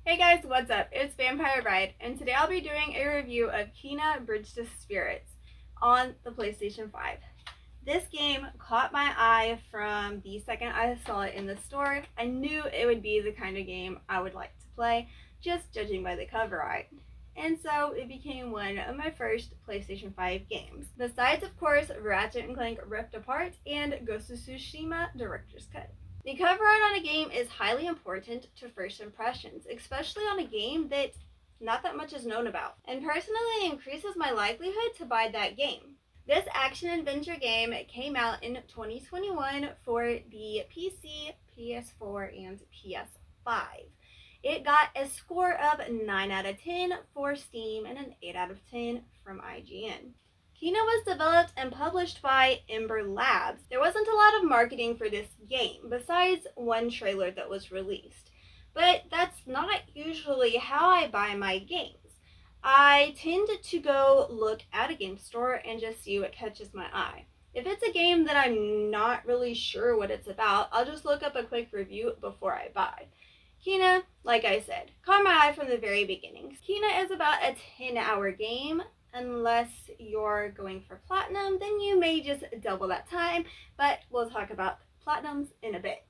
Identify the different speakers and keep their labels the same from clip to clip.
Speaker 1: Hey guys, what's up? It's Vampire Bride, and today I'll be doing a review of Kena Bridge to Spirits on the PlayStation 5. This game caught my eye from the second I saw it in the store. I knew it would be the kind of game I would like to play, just judging by the cover art. And so it became one of my first PlayStation 5 games. Besides, of course, Ratchet & Clank Rift Apart and Ghost of Tsushima Director's Cut. The cover art on a game is highly important to first impressions, especially on a game that not that much is known about, and personally increases my likelihood to buy that game. This action-adventure game came out in 2021 for the PC, PS4, and PS5. It got a score of 9 out of 10 for Steam and an 8 out of 10 from IGN. Kena was developed and published by Ember Labs. There wasn't a lot of marketing for this game, besides one trailer that was released. But that's not usually how I buy my games. I tend to go look at a game store and just see what catches my eye. If it's a game that I'm not really sure what it's about, I'll just look up a quick review before I buy. Kena, like I said, caught my eye from the very beginning. Kena is about a 10-hour game. Unless you're going for platinum, then you may just double that time, but we'll talk about platinums in a bit.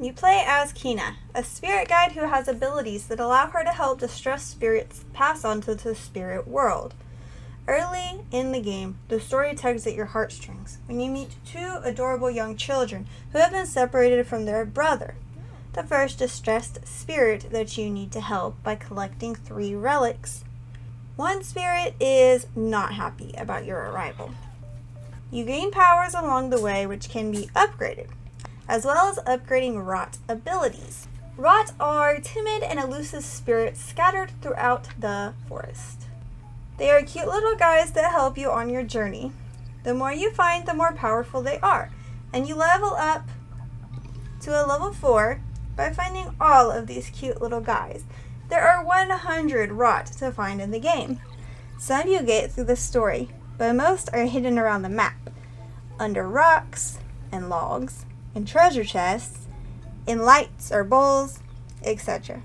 Speaker 1: You play as Kena, a spirit guide who has abilities that allow her to help distressed spirits pass on to the spirit world. Early in the game, the story tugs at your heartstrings when you meet two adorable young children who have been separated from their brother. The first distressed spirit that you need to help by collecting 3 relics. One spirit is not happy about your arrival. You gain powers along the way which can be upgraded, as well as upgrading rot abilities. Rot are timid and elusive spirits scattered throughout the forest. They are cute little guys that help you on your journey. The more you find, the more powerful they are, and you level up to a level 4 by finding all of these cute little guys. There are 100 rot to find in the game. Some you get through the story, but most are hidden around the map, under rocks and logs, in treasure chests, in lights or bowls, etc.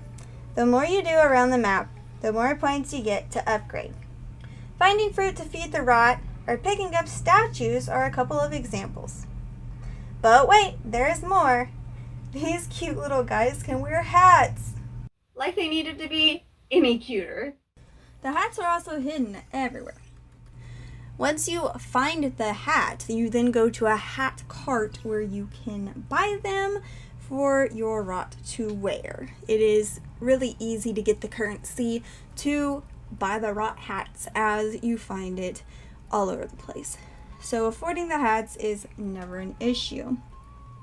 Speaker 1: The more you do around the map, the more points you get to upgrade. Finding fruit to feed the rot or picking up statues are a couple of examples. But wait, there's more. These cute little guys can wear hats. Like they needed to be any cuter. The hats are also hidden everywhere. Once you find the hat, you then go to a hat cart where you can buy them for your rot to wear. It is really easy to get the currency to buy the rot hats as you find it all over the place. So affording the hats is never an issue.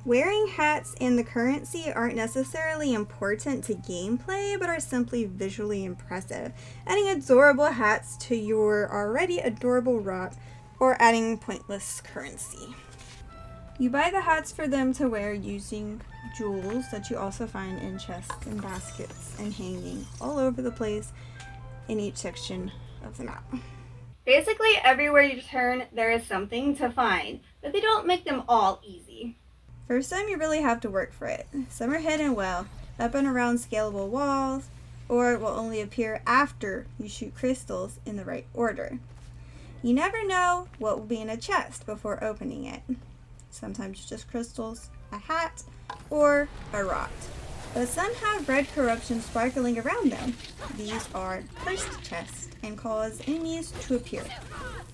Speaker 1: Wearing hats and the currency aren't necessarily important to gameplay, but are simply visually impressive, adding adorable hats to your already adorable rot, or adding pointless currency. You buy the hats for them to wear using jewels that you also find in chests and baskets and hanging all over the place in each section of the map. Basically, everywhere you turn, there is something to find, but they don't make them all easy. For some, you really have to work for it. Some are hidden well, up and around scalable walls, or will only appear after you shoot crystals in the right order. You never know what will be in a chest before opening it. Sometimes just crystals, a hat, or a rot. But some have red corruption sparkling around them. These are cursed chests and cause enemies to appear.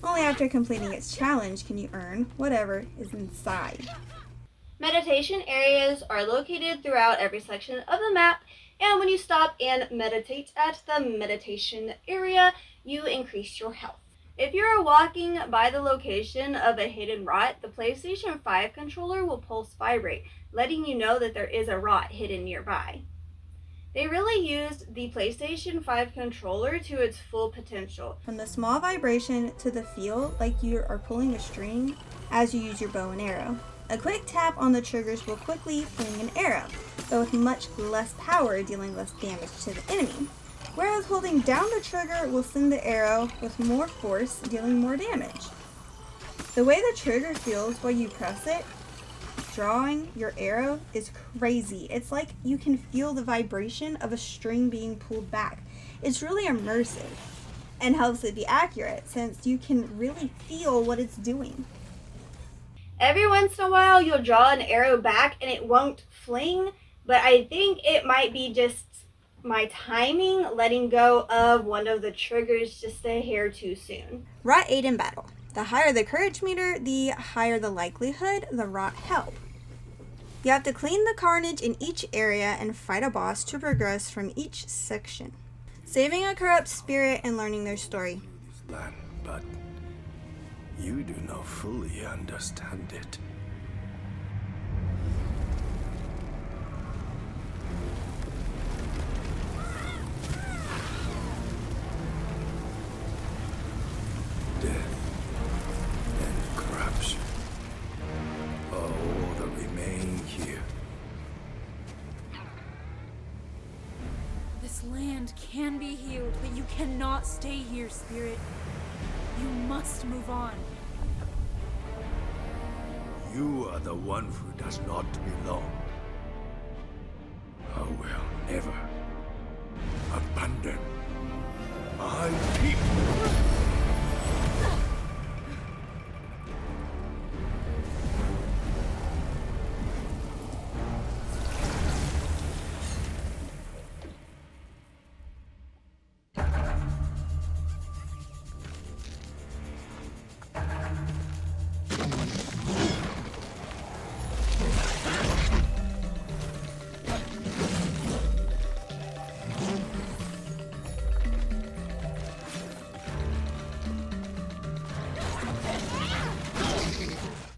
Speaker 1: Only after completing its challenge can you earn whatever is inside. Meditation areas are located throughout every section of the map, and when you stop and meditate at the meditation area, you increase your health. If you are walking by the location of a hidden rot, the PlayStation 5 controller will pulse vibrate, letting you know that there is a rot hidden nearby. They really used the PlayStation 5 controller to its full potential, from the small vibration to the feel like you are pulling a string as you use your bow and arrow. A quick tap on the triggers will quickly fling an arrow, but with much less power, dealing less damage to the enemy. Whereas holding down the trigger will send the arrow with more force, dealing more damage. The way the trigger feels while you press it drawing your arrow is crazy. It's like you can feel the vibration of a string being pulled back. It's really immersive and helps it be accurate since you can really feel what it's doing. Every once in a while you'll draw an arrow back and it won't fling, but I think it might be just my timing letting go of one of the triggers just a hair too soon. Rot aid in battle. The higher the courage meter, the higher the likelihood the rot help. You have to clean the carnage in each area and fight a boss to progress from each section. Saving a corrupt spirit and learning their story.
Speaker 2: Land, but you do not fully understand it. Death and corruption are all that remain here.
Speaker 3: This land can be healed, but you cannot stay here, Spirit. You must move on.
Speaker 2: You are the one who does not belong. I will never abandon my people.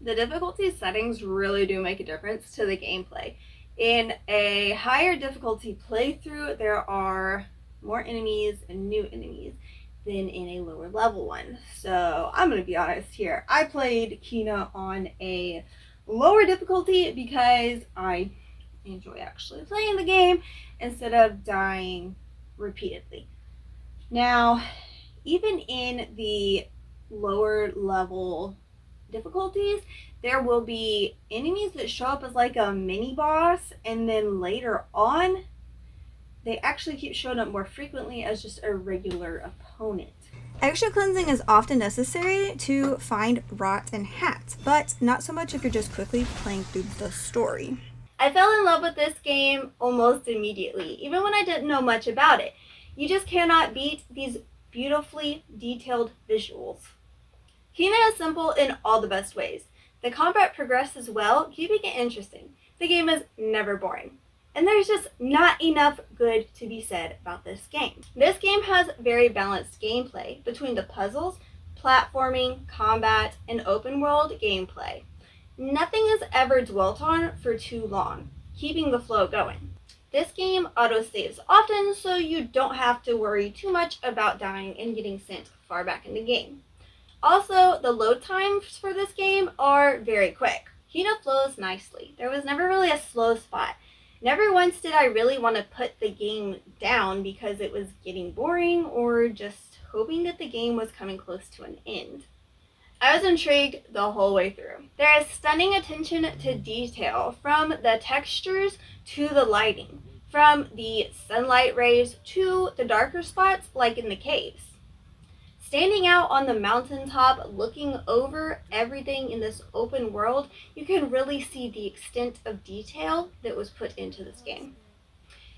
Speaker 1: The difficulty settings really do make a difference to the gameplay. In a higher difficulty playthrough, there are more enemies and new enemies than in a lower level one. So I'm going to be honest here. I played Kina on a lower difficulty because I enjoy actually playing the game instead of dying repeatedly. Now, even in the lower level difficulties, there will be enemies that show up as like a mini boss, and then later on they actually keep showing up more frequently as just a regular opponent. Extra cleansing is often necessary to find rot and hat, but not so much if you're just quickly playing through the story. I fell in love with this game almost immediately, even when I didn't know much about it. You just cannot beat these beautifully detailed visuals. Kina is simple in all the best ways. The combat progresses well, keeping it interesting. The game is never boring. And there's just not enough good to be said about this game. This game has very balanced gameplay between the puzzles, platforming, combat, and open world gameplay. Nothing is ever dwelt on for too long, keeping the flow going. This game auto-saves often, so you don't have to worry too much about dying and getting sent far back in the game. Also, the load times for this game are very quick. Kina flows nicely. There was never really a slow spot. Never once did I really want to put the game down because it was getting boring or just hoping that the game was coming close to an end. I was intrigued the whole way through. There is stunning attention to detail, from the textures to the lighting, from the sunlight rays to the darker spots like in the caves. Standing out on the mountaintop, looking over everything in this open world, you can really see the extent of detail that was put into this game.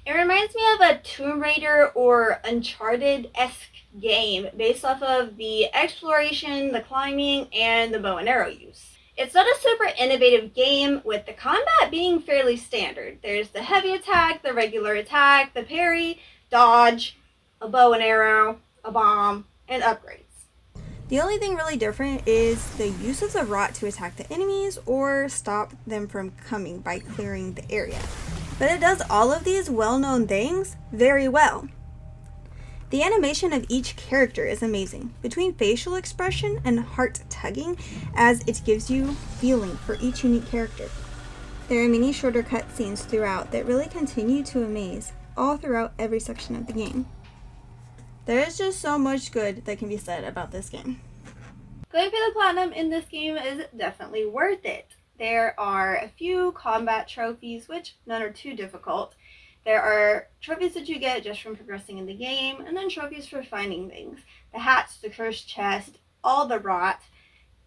Speaker 1: It reminds me of a Tomb Raider or Uncharted-esque game based off of the exploration, the climbing, and the bow and arrow use. It's not a super innovative game, with the combat being fairly standard. There's the heavy attack, the regular attack, the parry, dodge, a bow and arrow, a bomb, and upgrades. The only thing really different is the use of the rot to attack the enemies or stop them from coming by clearing the area. But it does all of these well-known things very well. The animation of each character is amazing, between facial expression and heart tugging, as it gives you feeling for each unique character. There are many shorter cutscenes throughout that really continue to amaze, all throughout every section of the game. There is just so much good that can be said about this game. Going for the platinum in this game is definitely worth it. there are a few combat trophies, which none are too difficult. There are trophies that you get just from progressing in the game, and then trophies for finding things. The hats, the cursed chest, all the rot,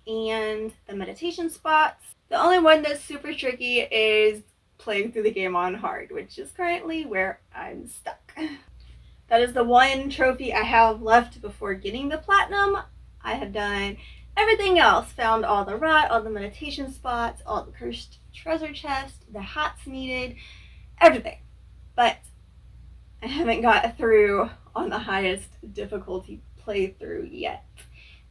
Speaker 1: and the meditation spots. The only one that's super tricky is playing through the game on hard, which is currently where I'm stuck. That is the one trophy I have left before getting the platinum. I have done everything else, found all the rot, all the meditation spots, all the cursed treasure chest, the hats needed, everything. But I haven't got through on the highest difficulty playthrough yet.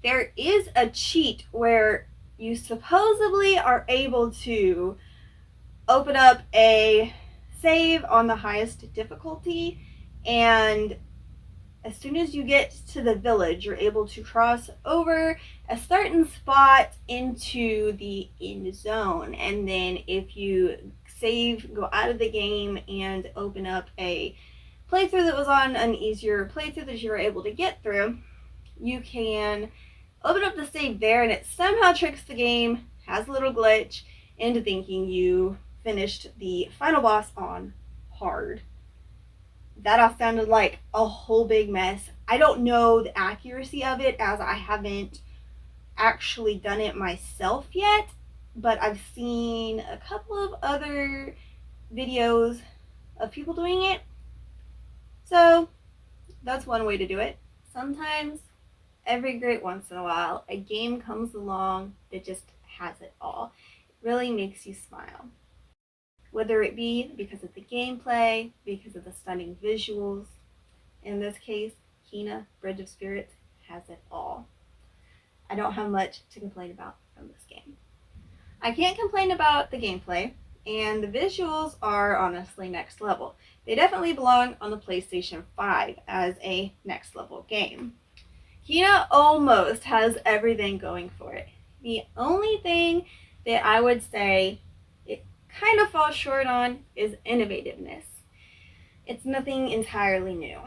Speaker 1: There is a cheat where you supposedly are able to open up a save on the highest difficulty, and as soon as you get to the village, you're able to cross over a certain spot into the end zone. And then if you save, go out of the game, and open up a playthrough that was on an easier playthrough that you were able to get through, you can open up the save there, and it somehow tricks the game, has a little glitch, into thinking you finished the final boss on hard. That all sounded like a whole big mess. I don't know the accuracy of it, as I haven't actually done it myself yet, but I've seen a couple of other videos of people doing it. So that's one way to do it. Sometimes, every great once in a while, a game comes along that just has it all. It really makes you smile. Whether it be because of the gameplay, because of the stunning visuals. In this case, Kena, Bridge of Spirits, has it all. I don't have much to complain about from this game. I can't complain about the gameplay, and the visuals are honestly next level. They definitely belong on the PlayStation 5 as a next level game. Kena almost has everything going for it. The only thing that I would say it kind of falls short on is innovativeness. It's nothing entirely new.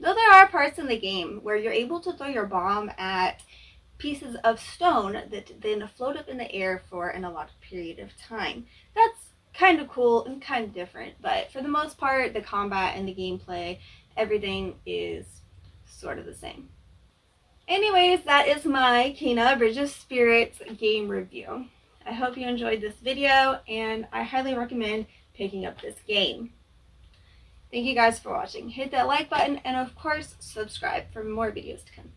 Speaker 1: Though there are parts in the game where you're able to throw your bomb at pieces of stone that then float up in the air for an allotted period of time. That's kind of cool and kind of different, but for the most part, the combat and the gameplay, everything is sort of the same. Anyways, that is my Kena Bridge of Spirits game review. I hope you enjoyed this video, and I highly recommend picking up this game. Thank you guys for watching. Hit that like button, and of course, subscribe for more videos to come.